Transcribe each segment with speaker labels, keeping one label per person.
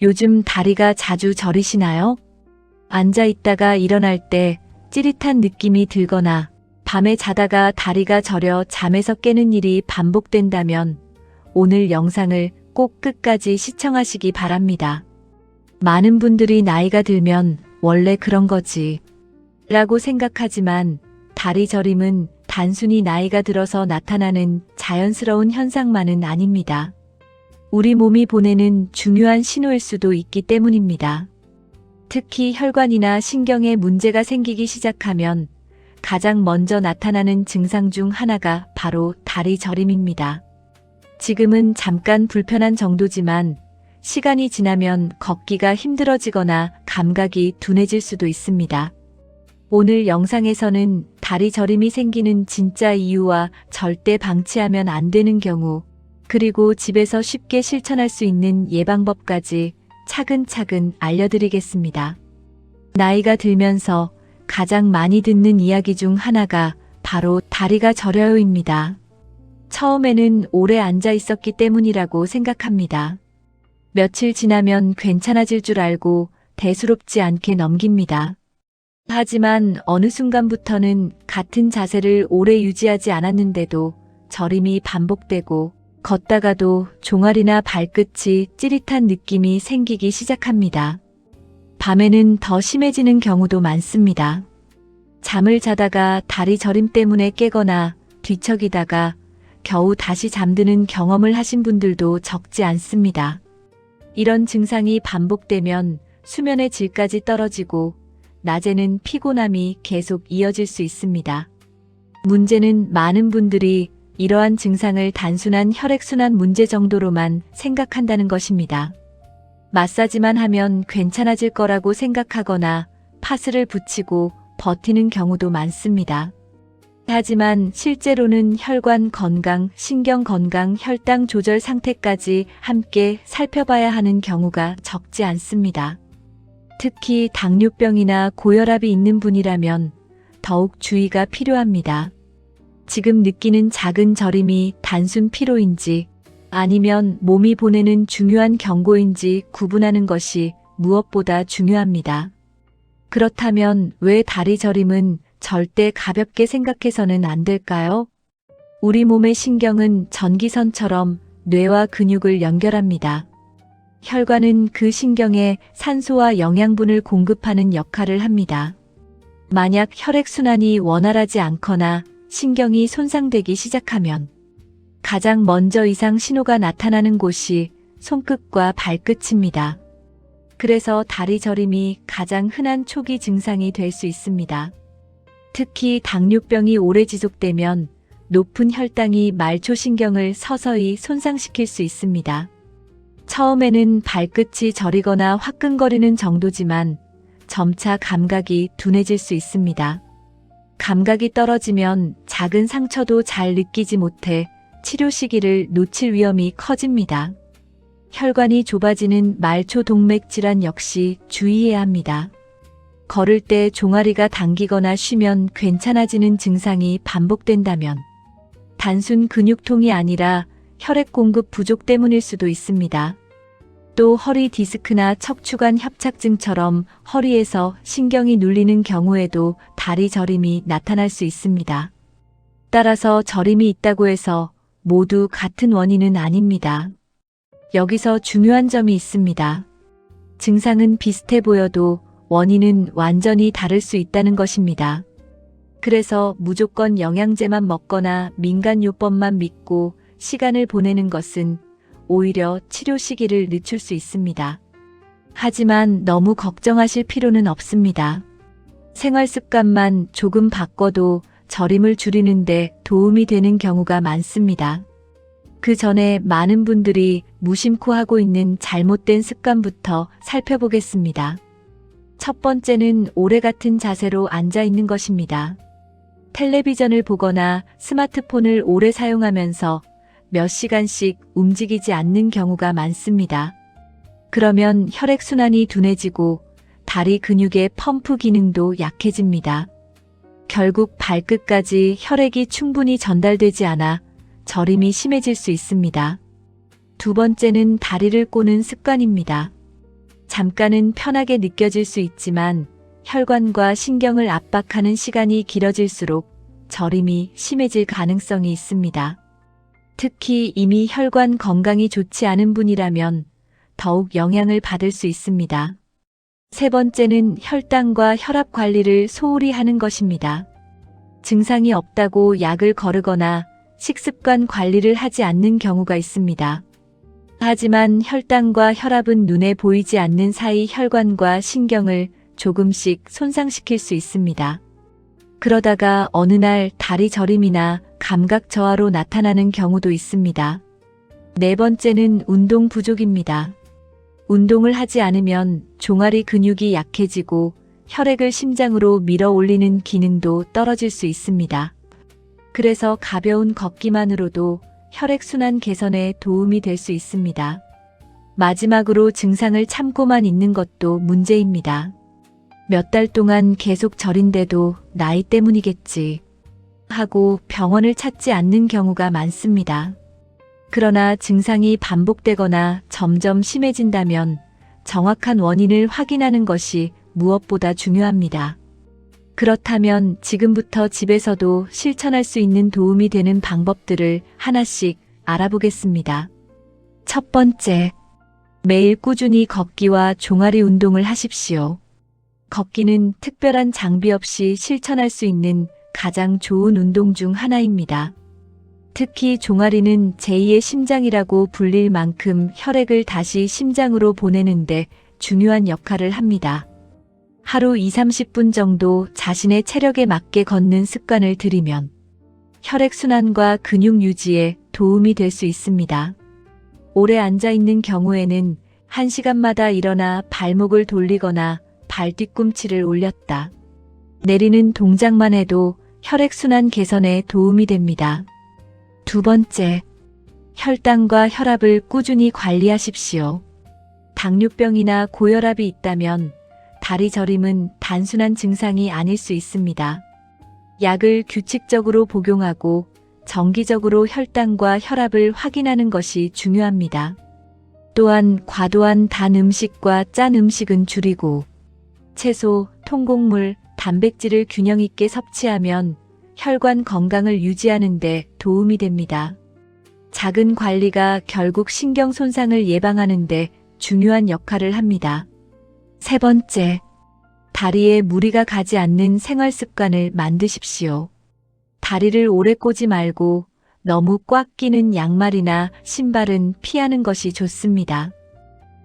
Speaker 1: 요즘 다리가 자주 저리시나요? 앉아 있다가 일어날 때 찌릿한 느낌이 들거나 밤에 자다가 다리가 저려 잠에서 깨는 일이 반복된다면 오늘 영상을 꼭 끝까지 시청하시기 바랍니다. 많은 분들이 나이가 들면 원래 그런 거지 라고 생각하지만 다리 저림은 단순히 나이가 들어서 나타나는 자연스러운 현상만은 아닙니다. 우리 몸이 보내는 중요한 신호일 수도 있기 때문입니다. 특히 혈관이나 신경에 문제가 생기기 시작하면 가장 먼저 나타나는 증상 중 하나가 바로 다리 저림입니다. 지금은 잠깐 불편한 정도지만 시간이 지나면 걷기가 힘들어지거나 감각이 둔해질 수도 있습니다. 오늘 영상에서는 다리 저림이 생기는 진짜 이유와 절대 방치하면 안 되는 경우, 그리고 집에서 쉽게 실천할 수 있는 예방법까지 차근차근 알려드리겠습니다. 나이가 들면서 가장 많이 듣는 이야기 중 하나가 바로 다리가 저려요입니다. 처음에는 오래 앉아 있었기 때문이라고 생각합니다. 며칠 지나면 괜찮아질 줄 알고 대수롭지 않게 넘깁니다. 하지만 어느 순간부터는 같은 자세를 오래 유지하지 않았는데도 저림이 반복되고 걷다가도 종아리나 발끝이 찌릿한 느낌이 생기기 시작합니다. 밤에는 더 심해지는 경우도 많습니다. 잠을 자다가 다리 저림 때문에 깨거나 뒤척이다가 겨우 다시 잠드는 경험을 하신 분들도 적지 않습니다. 이런 증상이 반복되면 수면의 질까지 떨어지고 낮에는 피곤함이 계속 이어질 수 있습니다. 문제는 많은 분들이 이러한 증상을 단순한 혈액순환 문제 정도로만 생각한다는 것입니다. 마사지만 하면 괜찮아질 거라고 생각하거나 파스를 붙이고 버티는 경우도 많습니다. 하지만 실제로는 혈관 건강, 신경 건강, 혈당 조절 상태까지 함께 살펴봐야 하는 경우가 적지 않습니다. 특히 당뇨병이나 고혈압이 있는 분이라면 더욱 주의가 필요합니다. 지금 느끼는 작은 저림이 단순 피로인지 아니면 몸이 보내는 중요한 경고인지 구분하는 것이 무엇보다 중요합니다. 그렇다면 왜 다리 저림은 절대 가볍게 생각해서는 안 될까요? 우리 몸의 신경은 전기선처럼 뇌와 근육을 연결합니다. 혈관은 그 신경에 산소와 영양분을 공급하는 역할을 합니다. 만약 혈액순환이 원활하지 않거나 신경이 손상되기 시작하면 가장 먼저 이상 신호가 나타나는 곳이 손끝과 발끝입니다. 그래서 다리 저림이 가장 흔한 초기 증상이 될 수 있습니다. 특히 당뇨병이 오래 지속되면 높은 혈당이 말초신경을 서서히 손상시킬 수 있습니다. 처음에는 발끝이 저리거나 화끈거리는 정도지만 점차 감각이 둔해질 수 있습니다. 감각이 떨어지면 작은 상처도 잘 느끼지 못해 치료 시기를 놓칠 위험이 커집니다. 혈관이 좁아지는 말초 동맥 질환 역시 주의해야 합니다. 걸을 때 종아리가 당기거나 쉬면 괜찮아지는 증상이 반복된다면 단순 근육통이 아니라 혈액 공급 부족 때문일 수도 있습니다. 또 허리 디스크나 척추관 협착증처럼 허리에서 신경이 눌리는 경우에도 다리 저림이 나타날 수 있습니다. 따라서 저림이 있다고 해서 모두 같은 원인은 아닙니다. 여기서 중요한 점이 있습니다. 증상은 비슷해 보여도 원인은 완전히 다를 수 있다는 것입니다. 그래서 무조건 영양제만 먹거나 민간요법만 믿고 시간을 보내는 것은 오히려 치료 시기를 늦출 수 있습니다. 하지만 너무 걱정하실 필요는 없습니다. 생활 습관만 조금 바꿔도 저림을 줄이는데 도움이 되는 경우가 많습니다. 그 전에 많은 분들이 무심코 하고 있는 잘못된 습관부터 살펴보겠습니다. 첫 번째는 오래 같은 자세로 앉아 있는 것입니다. 텔레비전을 보거나 스마트폰을 오래 사용하면서 몇 시간씩 움직이지 않는 경우가 많습니다. 그러면 혈액순환이 둔해지고 다리 근육의 펌프 기능도 약해집니다. 결국 발끝까지 혈액이 충분히 전달되지 않아 저림이 심해질 수 있습니다. 두 번째는 다리를 꼬는 습관입니다. 잠깐은 편하게 느껴질 수 있지만 혈관과 신경을 압박하는 시간이 길어질수록 저림이 심해질 가능성이 있습니다. 특히 이미 혈관 건강이 좋지 않은 분이라면 더욱 영향을 받을 수 있습니다. 세 번째는 혈당과 혈압 관리를 소홀히 하는 것입니다. 증상이 없다고 약을 거르거나 식습관 관리를 하지 않는 경우가 있습니다. 하지만 혈당과 혈압은 눈에 보이지 않는 사이 혈관과 신경을 조금씩 손상시킬 수 있습니다. 그러다가 어느 날 다리 저림이나 감각 저하로 나타나는 경우도 있습니다. 네 번째는 운동 부족입니다. 운동을 하지 않으면 종아리 근육이 약해지고 혈액을 심장으로 밀어 올리는 기능도 떨어질 수 있습니다. 그래서 가벼운 걷기만으로도 혈액순환 개선에 도움이 될 수 있습니다. 마지막으로 증상을 참고만 있는 것도 문제입니다. 몇 달 동안 계속 저린데도 나이 때문이겠지 하고 병원을 찾지 않는 경우가 많습니다. 그러나 증상이 반복되거나 점점 심해진다면 정확한 원인을 확인하는 것이 무엇보다 중요합니다. 그렇다면 지금부터 집에서도 실천할 수 있는 도움이 되는 방법들을 하나씩 알아보겠습니다. 첫 번째, 매일 꾸준히 걷기와 종아리 운동을 하십시오. 걷기는 특별한 장비 없이 실천할 수 있는 가장 좋은 운동 중 하나입니다. 특히 종아리는 제2의 심장이라고 불릴 만큼 혈액을 다시 심장으로 보내는데 중요한 역할을 합니다. 하루 20-30분 정도 자신의 체력에 맞게 걷는 습관을 들이면 혈액순환과 근육 유지에 도움이 될 수 있습니다. 오래 앉아 있는 경우에는 1시간마다 일어나 발목을 돌리거나 발 뒤꿈치를 올렸다 내리는 동작만 해도 혈액순환 개선에 도움이 됩니다. 두 번째, 혈당과 혈압을 꾸준히 관리하십시오. 당뇨병이나 고혈압이 있다면 다리 저림은 단순한 증상이 아닐 수 있습니다. 약을 규칙적으로 복용하고 정기적으로 혈당과 혈압을 확인하는 것이 중요합니다. 또한 과도한 단 음식과 짠 음식은 줄이고 채소, 통곡물, 단백질을 균형 있게 섭취하면 혈관 건강을 유지하는 데 도움이 됩니다. 작은 관리가 결국 신경 손상을 예방하는 데 중요한 역할을 합니다. 세 번째, 다리에 무리가 가지 않는 생활 습관을 만드십시오. 다리를 오래 꼬지 말고 너무 꽉 끼는 양말이나 신발은 피하는 것이 좋습니다.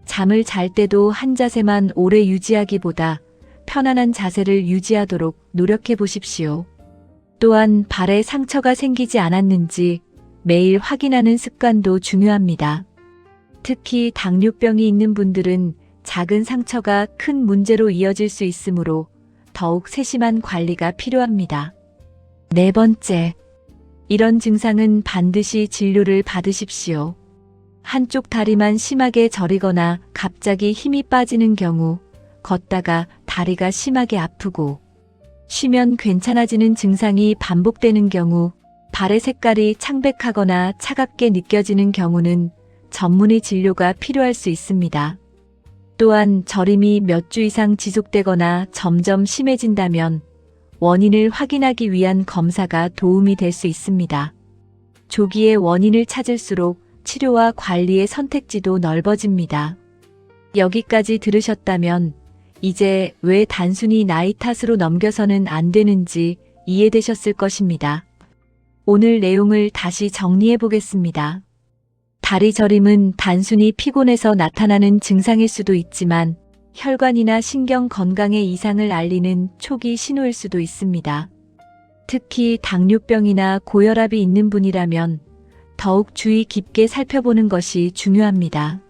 Speaker 1: 잠을 잘 때도 한 자세만 오래 유지하기보다 편안한 자세를 유지하도록 노력해 보십시오. 또한 발에 상처가 생기지 않았는지 매일 확인하는 습관도 중요합니다. 특히 당뇨병이 있는 분들은 작은 상처가 큰 문제로 이어질 수 있으므로 더욱 세심한 관리가 필요합니다. 네 번째, 이런 증상은 반드시 진료를 받으십시오. 한쪽 다리만 심하게 저리거나 갑자기 힘이 빠지는 경우, 걷다가 다리가 심하게 아프고 쉬면 괜찮아지는 증상이 반복되는 경우, 발의 색깔이 창백하거나 차갑게 느껴지는 경우는 전문의 진료가 필요할 수 있습니다. 또한 저림이 몇 주 이상 지속되거나 점점 심해진다면 원인을 확인하기 위한 검사가 도움이 될 수 있습니다. 조기에 원인을 찾을수록 치료와 관리의 선택지도 넓어집니다. 여기까지 들으셨다면 이제 왜 단순히 나이 탓으로 넘겨서는 안 되는지 이해되셨을 것입니다. 오늘 내용을 다시 정리해 보겠습니다. 다리 저림은 단순히 피곤해서 나타나는 증상일 수도 있지만 혈관이나 신경 건강에 이상을 알리는 초기 신호일 수도 있습니다. 특히 당뇨병이나 고혈압이 있는 분이라면 더욱 주의 깊게 살펴보는 것이 중요합니다.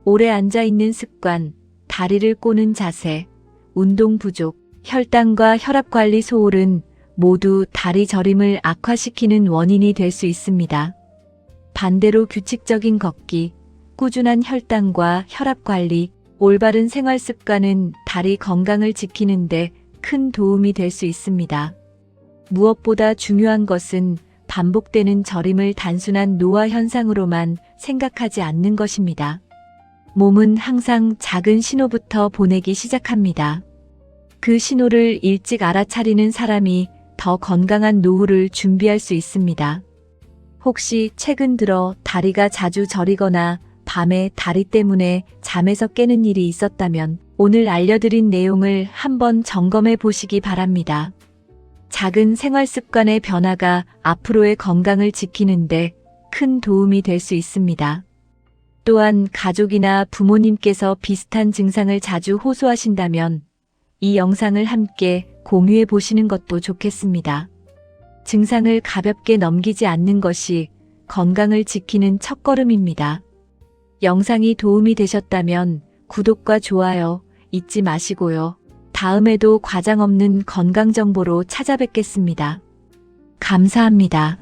Speaker 1: 오래 앉아 있는 습관, 다리를 꼬는 자세, 운동 부족, 혈당과 혈압 관리 소홀은 모두 다리 저림을 악화시키는 원인이 될 수 있습니다. 반대로 규칙적인 걷기, 꾸준한 혈당과 혈압 관리, 올바른 생활 습관은 다리 건강을 지키는데 큰 도움이 될 수 있습니다. 무엇보다 중요한 것은 반복되는 저림을 단순한 노화 현상으로만 생각하지 않는 것입니다. 몸은 항상 작은 신호부터 보내기 시작합니다. 그 신호를 일찍 알아차리는 사람이 더 건강한 노후를 준비할 수 있습니다. 혹시 최근 들어 다리가 자주 저리거나 밤에 다리 때문에 잠에서 깨는 일이 있었다면 오늘 알려드린 내용을 한번 점검해 보시기 바랍니다. 작은 생활 습관의 변화가 앞으로의 건강을 지키는데 큰 도움이 될 수 있습니다. 또한 가족이나 부모님께서 비슷한 증상을 자주 호소하신다면 이 영상을 함께 공유해 보시는 것도 좋겠습니다. 증상을 가볍게 넘기지 않는 것이 건강을 지키는 첫걸음입니다. 영상이 도움이 되셨다면 구독과 좋아요 잊지 마시고요. 다음에도 과장 없는 건강 정보로 찾아뵙겠습니다. 감사합니다.